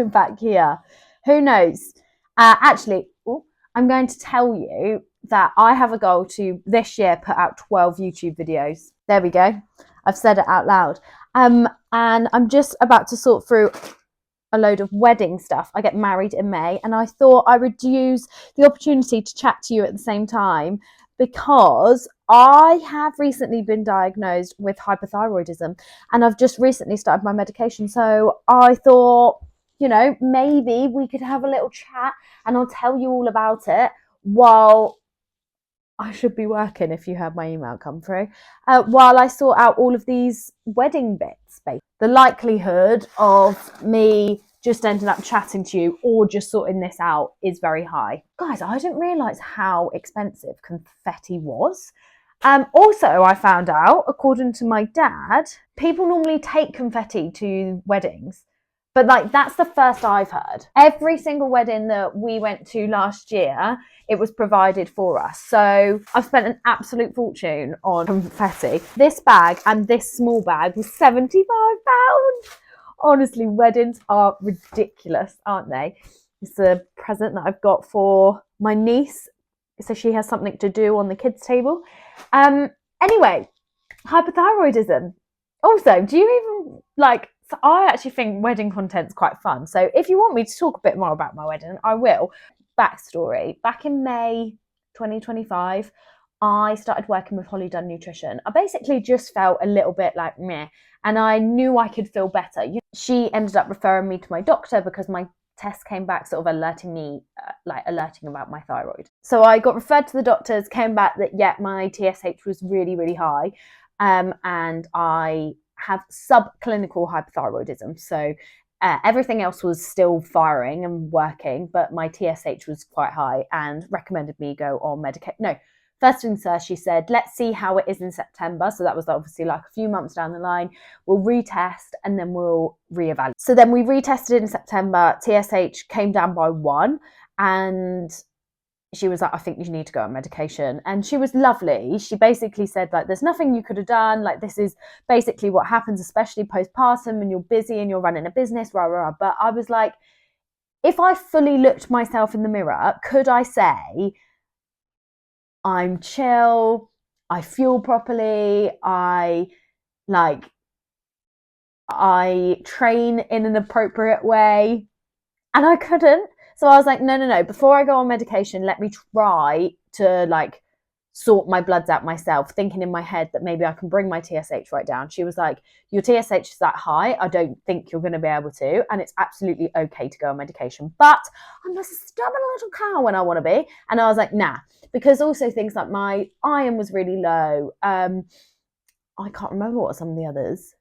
back here. Who knows? Actually, I'm going to tell you that I have a goal to this year put out 12 YouTube videos. There we go. I've said it out loud. And I'm just about to sort through a load of wedding stuff. I get married in May, and I thought I would use the opportunity to chat to you at the same time because I have recently been diagnosed with hypothyroidism, and I've just recently started my medication. So I thought, maybe we could have a little chat and I'll tell you all about it while I should be working if you had my email come through, while I sort out all of these wedding bits. The likelihood of me just ending up chatting to you or just sorting this out is very high. Guys, I didn't realise how expensive confetti was. Also, I found out, according to my dad, people normally take confetti to weddings. But that's the first I've heard. Every single wedding that we went to last year, it was provided for us. So I've spent an absolute fortune on confetti. This bag and this small bag was £75. Honestly, weddings are ridiculous, aren't they? It's a present that I've got for my niece, so she has something to do on the kids' table. Anyway, hypothyroidism. Also, do you even so I actually think wedding content's quite fun. So if you want me to talk a bit more about my wedding, I will. Backstory. Back in May 2025, I started working with Holly Dunn Nutrition. I basically just felt a little bit like meh, and I knew I could feel better. She ended up referring me to my doctor because my test came back sort of alerting about my thyroid. So I got referred to the doctors, came back that, my TSH was really, really high. And I have subclinical hypothyroidism. So everything else was still firing and working, but my TSH was quite high and recommended me go on medication. No, first things first, she said, let's see how it is in September. So that was obviously like a few months down the line. We'll retest and then we'll reevaluate. So then we retested in September. TSH came down by 1, and she was like, I think you need to go on medication. And she was lovely. She basically said, there's nothing you could have done. This is basically what happens, especially postpartum, and you're busy and you're running a business, rah, rah, rah. But I was like, if I fully looked myself in the mirror, could I say, I'm chill, I fuel properly, I train in an appropriate way? And I couldn't. So I was like, no. Before I go on medication, let me try to sort my bloods out myself, thinking in my head that maybe I can bring my TSH right down. She was like, your TSH is that high. I don't think you're going to be able to. And it's absolutely okay to go on medication. But I'm a stubborn little cow when I want to be. And I was like, nah. Because also things like my iron was really low. I can't remember what some of the others.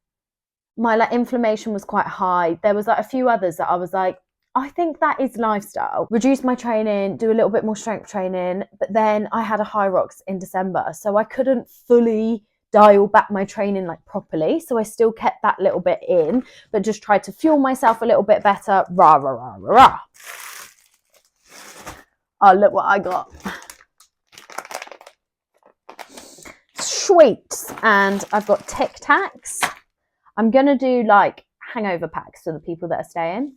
My inflammation was quite high. There was a few others that I was like, I think that is lifestyle. Reduce my training, do a little bit more strength training, but then I had a Hyrox in December, so I couldn't fully dial back my training properly. So I still kept that little bit in, but just tried to fuel myself a little bit better. Rah, rah, rah, rah, rah. Oh, look what I got. Sweets, and I've got Tic Tacs. I'm going to do hangover packs for the people that are staying.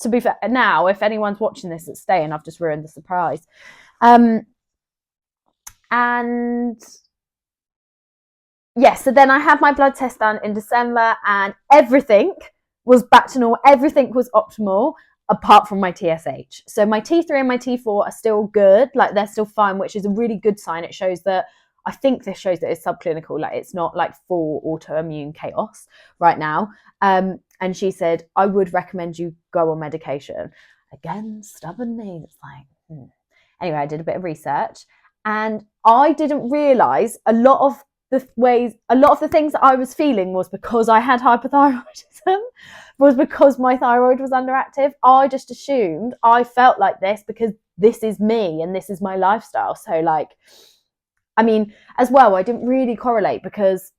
To be fair, now, if anyone's watching this that's staying, I've just ruined the surprise. And so then I had my blood test done in December, and everything was back to normal. Everything was optimal apart from my TSH. So my T3 and my T4 are still good. They're still fine, which is a really good sign. It shows that, I think this shows that it's subclinical. It's not full autoimmune chaos right now. And she said, I would recommend you go on medication. Again, stubborn me. It's Anyway, I did a bit of research, and I didn't realise a lot of the things that I was feeling was because I had hypothyroidism, was because my thyroid was underactive. I just assumed I felt like this because this is me and this is my lifestyle. So as well, I didn't really correlate because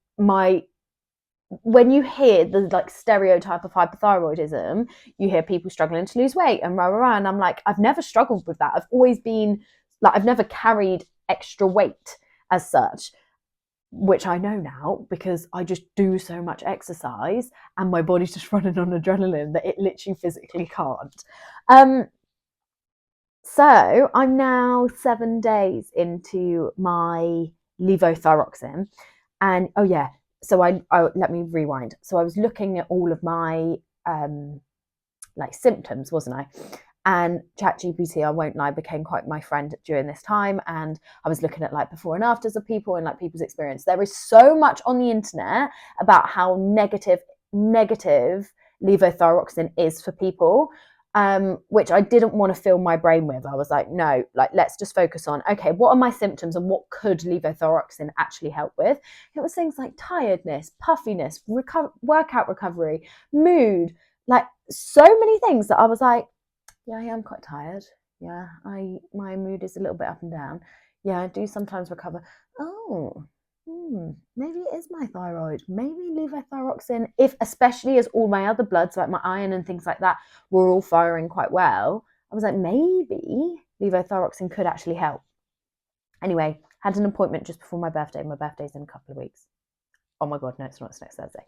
when you hear the stereotype of hypothyroidism, you hear people struggling to lose weight and rah, rah, rah. And I'm like, I've never struggled with that. I've always been I've never carried extra weight as such. which I know now because I just do so much exercise and my body's just running on adrenaline that it literally physically can't. So I'm now 7 days into my levothyroxine, and oh yeah, so I let me rewind. So I was looking at all of my like symptoms, wasn't I? And ChatGPT, I won't lie, became quite my friend during this time. And I was looking at like before and afters of people and like people's experience. There is so much on the internet about how negative levothyroxine is for people, which I didn't want to fill my brain with. I was like, no, like let's just focus on, okay, what are my symptoms and what could levothyroxine actually help with? It was things like tiredness, puffiness, workout recovery, mood, like so many things that I was like, yeah, I am quite tired. Yeah, my mood is a little bit up and down. Yeah, I do sometimes recover. Oh, maybe it is my thyroid. Maybe levothyroxine, if especially as all my other bloods, like my iron and things like that, were all firing quite well. I was like, maybe levothyroxine could actually help. Anyway, had an appointment just before my birthday. My birthday's in a couple of weeks. Oh my god, no, it's not. It's next Thursday.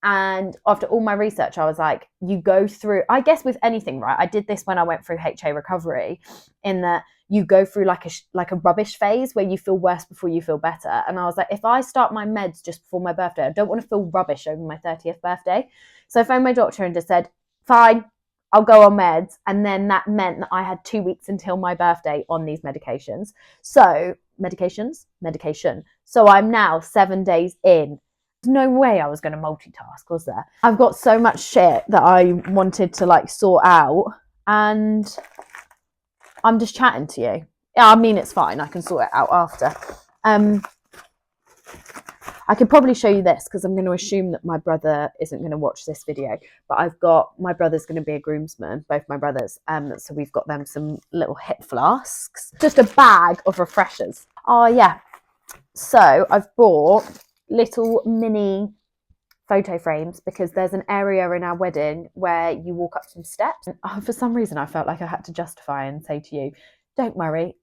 And after all my research, I was like, you go through, I guess with anything, right? I did this when I went through HA recovery, in that you go through like a rubbish phase where you feel worse before you feel better. And I was like, if I start my meds just before my birthday, I don't want to feel rubbish over my 30th birthday. So I phoned my doctor and just said, fine, I'll go on meds. And then that meant that I had 2 weeks until my birthday on these medications. So medication. So I'm now 7 days in. No way I was going to multitask, was there? I've got so much shit that I wanted to like sort out, and I'm just chatting to you. Yeah, I mean, it's fine. I can sort it out after. I could probably show you this because I'm going to assume that my brother isn't going to watch this video, but I've got, my brother's going to be a groomsman, both my brothers. So we've got them some little hip flasks, just a bag of refreshers. Oh yeah. So I've bought little mini photo frames because there's an area in our wedding where you walk up some steps. And for some reason, I felt like I had to justify and say to you, don't worry,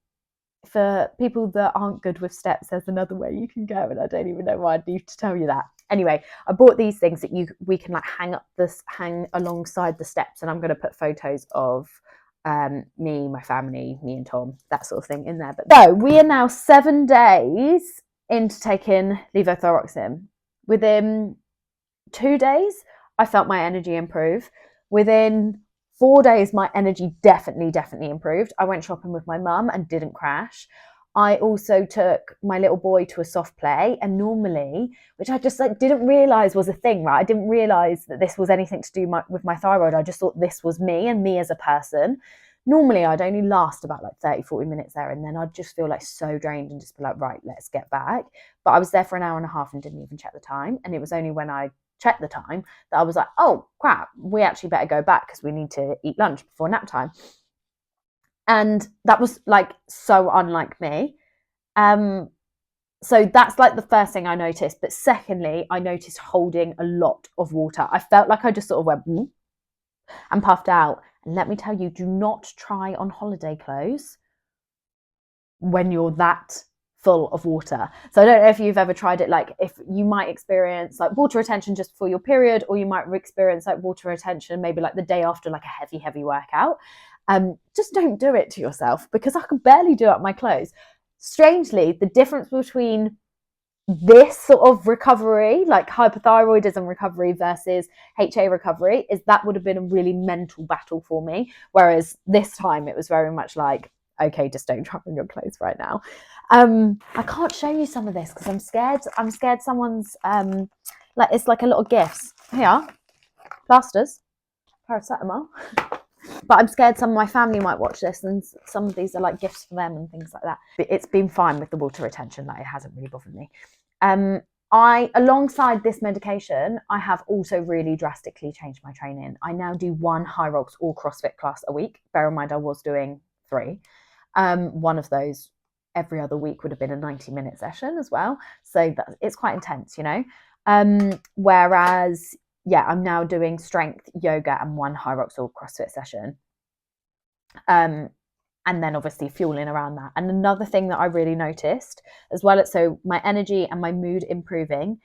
for people that aren't good with steps, there's another way you can go, and I don't even know why I need to tell you that. Anyway, I bought these things that we can like hang alongside the steps, and I'm going to put photos of me, my family, me and Tom, that sort of thing in there. But so we are now 7 days into taking levothyroxine. Within 2 days, I felt my energy improve. Within 4 days, my energy definitely improved. I went shopping with my mum and didn't crash. I also took my little boy to a soft play, and normally, which I just like didn't realize was a thing, right? I didn't realize that this was anything to do with my thyroid. I just thought this was me and me as a person. Normally, I'd only last about like 30-40 minutes there, and then I'd just feel like so drained and just be like, right, let's get back. But I was there for an hour and a half and didn't even check the time. And it was only when I checked the time that I was like, oh crap, we actually better go back because we need to eat lunch before nap time. And that was like so unlike me. So that's like the first thing I noticed. But secondly, I noticed holding a lot of water. I felt like I just sort of went and puffed out. And let me tell you, do not try on holiday clothes when you're that full of water. So I don't know if you've ever tried it, like if you might experience like water retention just before your period, or you might experience like water retention maybe like the day after like a heavy workout. Just don't do it to yourself, because I can barely do up my clothes. Strangely, the difference between this sort of recovery, like hypothyroidism recovery versus HA recovery, is that would have been a really mental battle for me. Whereas this time it was very much like, okay, just don't try on your clothes right now. I can't show you some of this because I'm scared. I'm scared someone's like, it's like a little gifts. Here, plasters, paracetamol. But I'm scared some of my family might watch this, and some of these are like gifts for them and things like that. It's been fine with the water retention, like it hasn't really bothered me. Alongside this medication, I have also really drastically changed my training. I now do 1 high rocks or CrossFit class a week. Bear in mind, I was doing 3. One of those every other week would have been a 90-minute session as well. So it's quite intense, you know. Whereas, yeah, I'm now doing strength, yoga, and 1 high rocks or CrossFit session. And and then obviously fueling around that. And another thing that I really noticed as well, so my energy and my mood improving,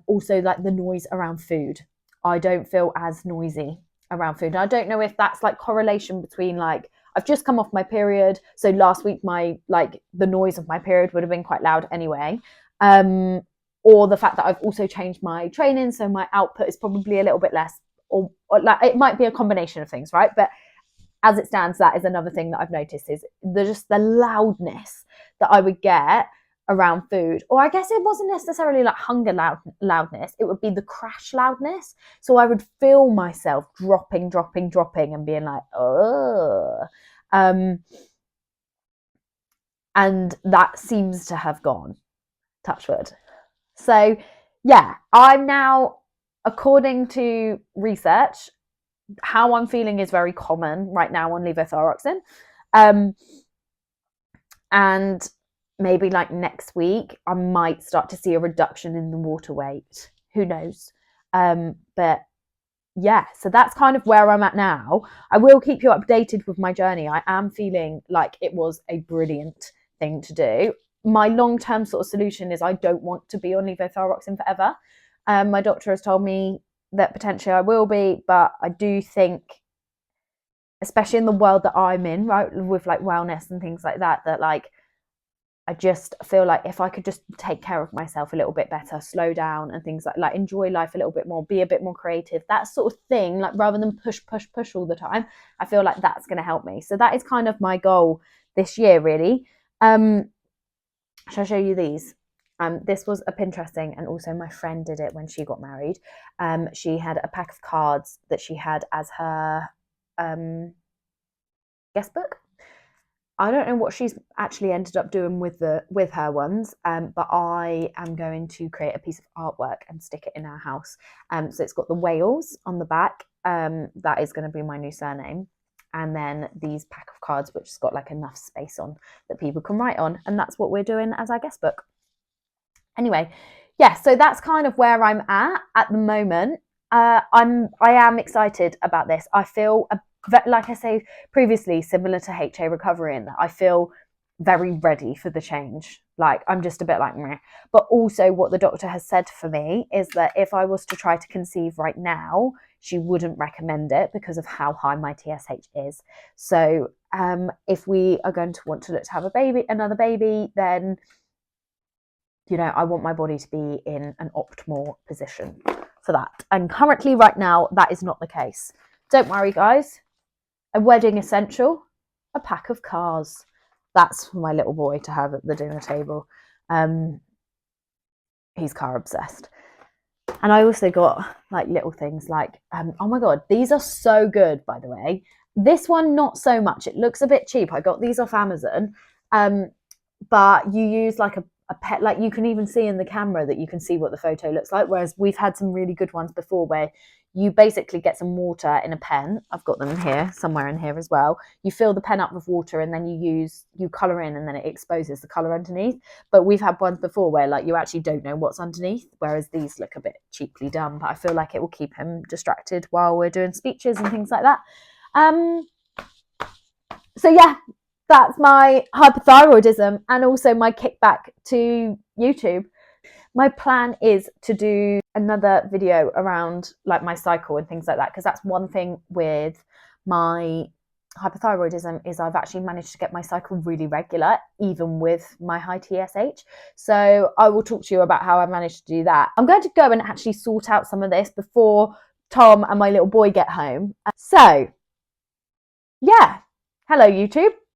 also like the noise around food. I don't feel as noisy around food. And I don't know if that's like correlation between like, I've just come off my period, so last week my like the noise of my period would have been quite loud anyway, or the fact that I've also changed my training, so my output is probably a little bit less, or like it might be a combination of things, right? But as it stands, that is another thing that I've noticed, is just the loudness that I would get around food. Or I guess it wasn't necessarily like hunger loudness, it would be the crash loudness. So I would feel myself dropping and being like, oh. And that seems to have gone, touch wood. So yeah, I'm now, according to research, how I'm feeling is very common right now on levothyroxine. And maybe like next week, I might start to see a reduction in the water weight. Who knows? But yeah, so that's kind of where I'm at now. I will keep you updated with my journey. I am feeling like it was a brilliant thing to do. My long-term sort of solution is I don't want to be on levothyroxine forever. My doctor has told me that potentially I will be, but I do think, especially in the world that I'm in, right, with like wellness and things like that, that like I just feel like if I could just take care of myself a little bit better, slow down and things like enjoy life a little bit more, be a bit more creative, that sort of thing, like rather than push all the time, I feel like that's going to help me. So that is kind of my goal this year, really. Shall I show you these? This was a Pinterest thing, and also my friend did it when she got married. She had a pack of cards that she had as her guest book. I don't know what she's actually ended up doing with her ones, but I am going to create a piece of artwork and stick it in our house. So it's got the whales on the back. That is going to be my new surname. And then these pack of cards, which has got like enough space on that people can write on. And that's what we're doing as our guest book. Anyway, yeah, so that's kind of where I'm at the moment. I am excited about this. I feel like I say previously, similar to HA recovery, in that I feel very ready for the change. Like I'm just a bit like meh. But also what the doctor has said for me is that if I was to try to conceive right now, she wouldn't recommend it because of how high my TSH is. So if we are going to want to look to have another baby, then I want my body to be in an optimal position for that. And currently right now, that is not the case. Don't worry, guys. A wedding essential, a pack of cars. That's for my little boy to have at the dinner table. He's car obsessed. And I also got like little things like, oh my God, these are so good, by the way. This one, not so much. It looks a bit cheap. I got these off Amazon. But you use like a pet, like you can even see in the camera that you can see what the photo looks like. Whereas we've had some really good ones before where you basically get some water in a pen. I've got them here, somewhere in here as well. You fill the pen up with water and then you colour in, and then it exposes the colour underneath. But we've had ones before where like you actually don't know what's underneath, whereas these look a bit cheaply done. But I feel like it will keep him distracted while we're doing speeches and things like that. So yeah, that's my hypothyroidism and also my kickback to YouTube. My plan is to do another video around like my cycle and things like that, because that's one thing with my hypothyroidism is I've actually managed to get my cycle really regular, even with my high TSH. So I will talk to you about how I managed to do that. I'm going to go and actually sort out some of this before Tom and my little boy get home. So yeah, hello YouTube.